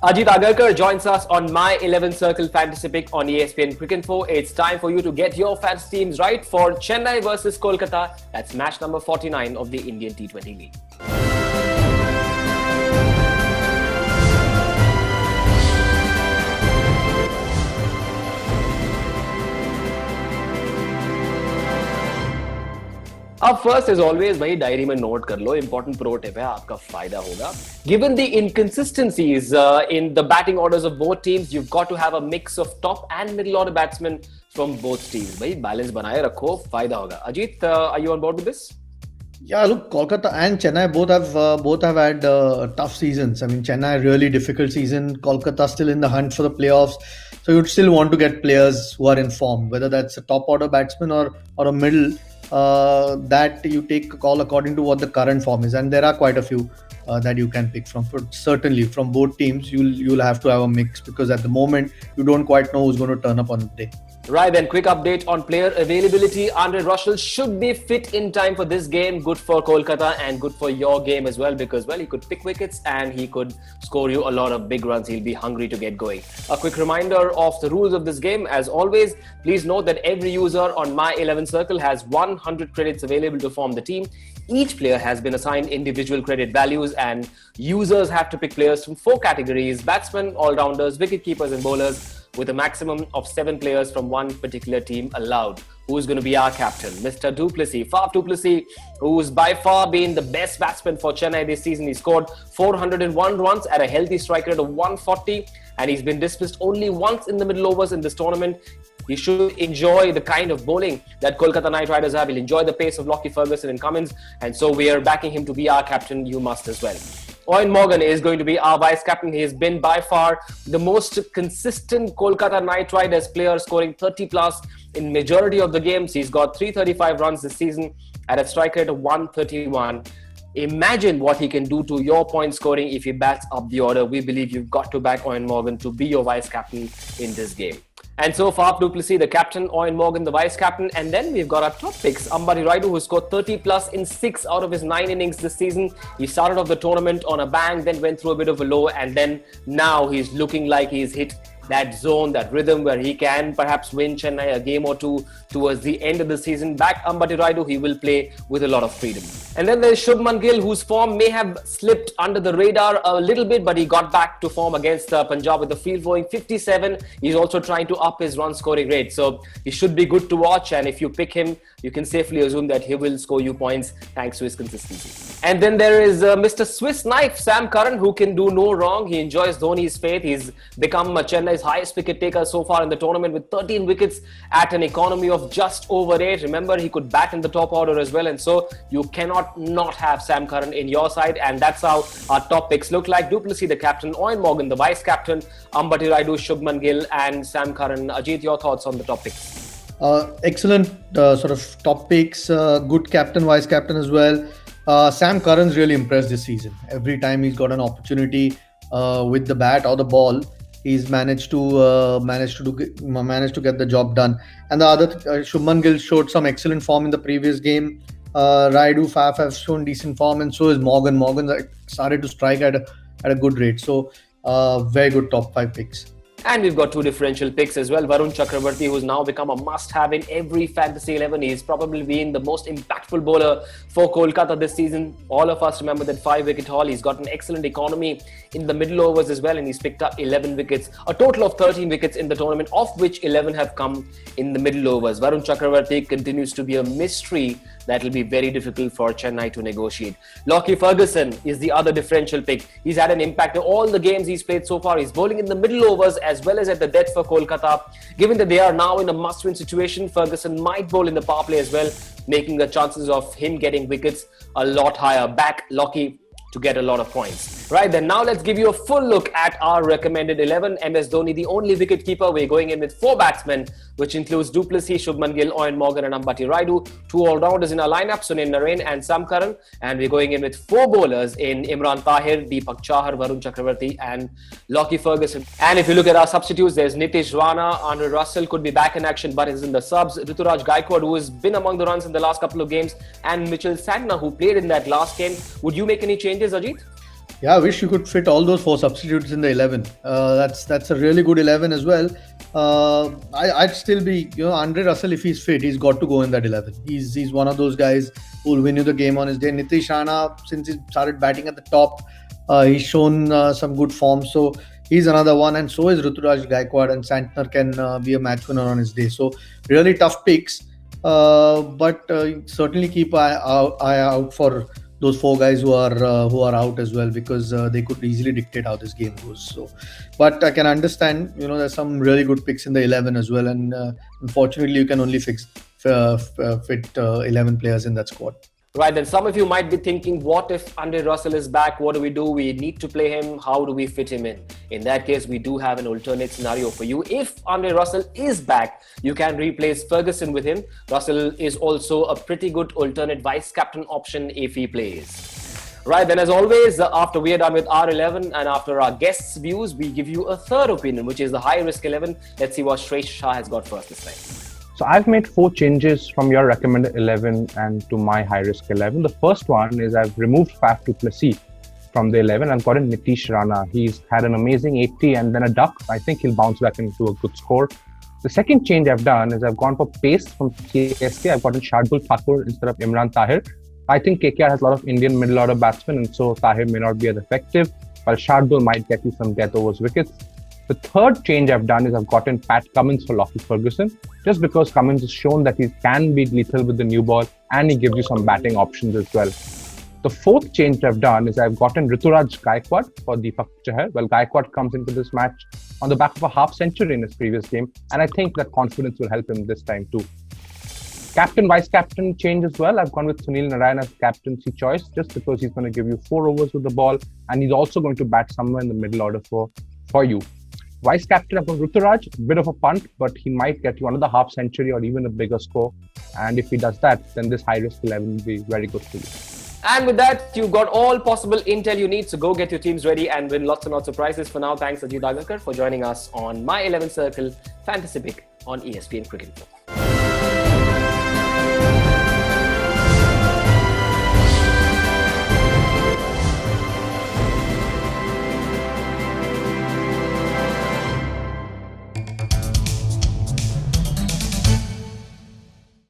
Ajit Agarkar joins us on My 11 Circle Fantasy Pick on ESPN Cricinfo. It's time for you to get your fantasy teams right for Chennai versus Kolkata. That's match number 49 of the Indian T20 League. अब first as always भाई diary में note कर लो, important pro tip है, आपका फायदा होगा. Given the inconsistencies in the batting orders of both teams, you've got to have a mix of top and middle order batsmen from both teams. भाई balance बनाए रखो, फायदा होगा. Ajit, are you on board with this? Yeah, look, Kolkata and Chennai both have had tough seasons. I mean, Chennai really difficult season. Kolkata still in the hunt for the playoffs, so you'd still want to get players who are in form, whether that's a top order batsman or a middle. That you take a call according to what the current form is, and there are quite a few that you can pick from. But certainly from both teams, you'll have to have a mix, because at the moment you don't quite know who's going to turn up on the day. Right, then quick update on player availability. Andre Russell should be fit in time for this game. Good for Kolkata and good for your game as well, because, well, he could pick wickets and he could score you a lot of big runs. He'll be hungry to get going. A quick reminder of the rules of this game. As always, please note that every user on My 11 Circle has 100 credits available to form the team. Each player has been assigned individual credit values, and users have to pick players from 4 categories: batsmen, all-rounders, wicket keepers and bowlers, with a maximum of 7 players from one particular team allowed. Who's going to be our captain? Mr. du Plessis, Faf du Plessis, who's by far been the best batsman for Chennai this season. He scored 401 runs at a healthy strike rate of 140, and he's been dismissed only once in the middle overs in this tournament. He should enjoy the kind of bowling that Kolkata Knight Riders have. He'll enjoy the pace of Lockie Ferguson and Cummins, and so we are backing him to be our captain. You must as well. Eoin Morgan is going to be our vice captain. He has been by far the most consistent Kolkata Knight Riders player, scoring 30 plus in majority of the games. He's got 335 runs this season at a strike rate of 131. Imagine what he can do to your point scoring if he bats up the order. We believe you've got to back Eoin Morgan to be your vice captain in this game. And so Faf du Plessis, the captain, Eoin Morgan, the vice captain. And then we've got our top picks. Ambati Rayudu, who scored 30 plus in 6 out of his 9 innings this season. He started off the tournament on a bang, then went through a bit of a low, and then now he's looking like he's hit that zone, that rhythm where he can perhaps win Chennai a game or two towards the end of the season. Back Ambati Rayudu, he will play with a lot of freedom. And then there's Shubman Gill, whose form may have slipped under the radar a little bit, but he got back to form against Punjab with the field going 57. He's also trying to up his run scoring rate, so he should be good to watch, and if you pick him, you can safely assume that he will score you points thanks to his consistency. And then there is Mr. Swiss Knife, Sam Curran, who can do no wrong. He enjoys Dhoni's faith. He's become Chennai's highest wicket taker so far in the tournament with 13 wickets at an economy of just over 8. Remember, he could bat in the top order as well, and so you cannot not have Sam Curran in your side, and that's how our top picks look like. Du Plessis, the captain, Eoin Morgan, the vice captain, Ambati Rayudu, Shubman Gill, and Sam Curran. Ajit, your thoughts on the top picks? Excellent sort of top picks. Good captain, vice captain as well. Sam Curran's really impressed this season. Every time he's got an opportunity with the bat or the ball, he's managed to get the job done. And the other Shubman Gill showed some excellent form in the previous game. Rayudu, Faf have shown decent form, and so is Morgan. Morgan started to strike at a good rate. So very good top 5 picks. And we've got 2 differential picks as well. Varun Chakravarti, who's now become a must-have in every fantasy 11. He's probably been the most impactful bowler for Kolkata this season. All of us remember that 5-wicket haul. He's got an excellent economy in the middle overs as well, and he's picked up 11 wickets. A total of 13 wickets in the tournament, of which 11 have come in the middle overs. Varun Chakravarti continues to be a mystery that will be very difficult for Chennai to negotiate. Lockie Ferguson is the other differential pick. He's had an impact in all the games he's played so far. He's bowling in the middle overs as well as at the death for Kolkata. Given that they are now in a must-win situation, Ferguson might bowl in the power play as well, making the chances of him getting wickets a lot higher. Back Lockie to get a lot of points. Right then, now let's give you a full look at our recommended 11. MS Dhoni, the only wicket keeper. We're going in with 4 batsmen, which includes du Plessis, Shubman Gill, Eoin Morgan and Ambati Rayudu. 2 all-rounders in our lineup, Sunil Narine and Sam Curran. And we're going in with 4 bowlers in Imran Tahir, Deepak Chahar, Varun Chakravarti and Lockie Ferguson. And if you look at our substitutes, there's Nitish Rana. Andre Russell could be back in action but is in the subs. Rituraj Gaikwad, who has been among the runs in the last couple of games, and Mitchell Santner, who played in that last game. Would you make any changes, Ajit? Yeah, I wish you could fit all those four substitutes in the 11. That's a really good 11 as well. I'd still be, Andre Russell, if he's fit, he's got to go in that 11. He's one of those guys who will win you the game on his day. Nitish Rana, since he started batting at the top, he's shown some good form. So he's another one, and so is Ruturaj Gaikwad, and Santner can be a match winner on his day. So really tough picks, but certainly keep eye out for those four guys who are out as well, because they could easily dictate how this game goes. So, but I can understand, there's some really good picks in the 11 as well, and unfortunately you can only fit 11 players in that squad. Right, then some of you might be thinking, what if Andre Russell is back? What do? We need to play him. How do we fit him in? In that case, we do have an alternate scenario for you. If Andre Russell is back, you can replace Ferguson with him. Russell is also a pretty good alternate vice-captain option if he plays. Right, then as always, after we are done with our 11 and after our guests' views, we give you a third opinion, which is the high-risk 11. Let's see what Shresh Shah has got first this time. So I've made 4 changes from your recommended 11 and to my high-risk 11. The first one is I've removed Faf du Plessis from the 11. I've got in Nitish Rana. He's had an amazing 80 and then a duck. I think he'll bounce back into a good score. The second change I've done is I've gone for pace from KSK. I've got in Shardul Thakur instead of Imran Tahir. I think KKR has a lot of Indian middle order batsmen, and so Tahir may not be as effective, while Shardul might get you some death overs wickets. The third change I've done is I've gotten Pat Cummins for Lockie Ferguson, just because Cummins has shown that he can be lethal with the new ball and he gives you some batting options as well. The fourth change I've done is I've gotten Ruturaj Gaikwad for Deepak Chahar. Well, Gaikwad comes into this match on the back of a half century in his previous game, and I think that confidence will help him this time too. Captain, vice-captain change as well. I've gone with Sunil Narayan as captaincy choice, just because he's going to give you 4 overs with the ball, and he's also going to bat somewhere in the middle order for you. Vice captain, I've got Ruturaj, bit of a punt, but he might get you another half century or even a bigger score. And if he does that, then this high risk 11 will be very good for you. And with that, you've got all possible intel you need, so go get your teams ready and win lots and lots of prizes. For now, thanks Ajit Agarkar for joining us on My 11 Circle Fantasy Pick on ESPN Cricket Info.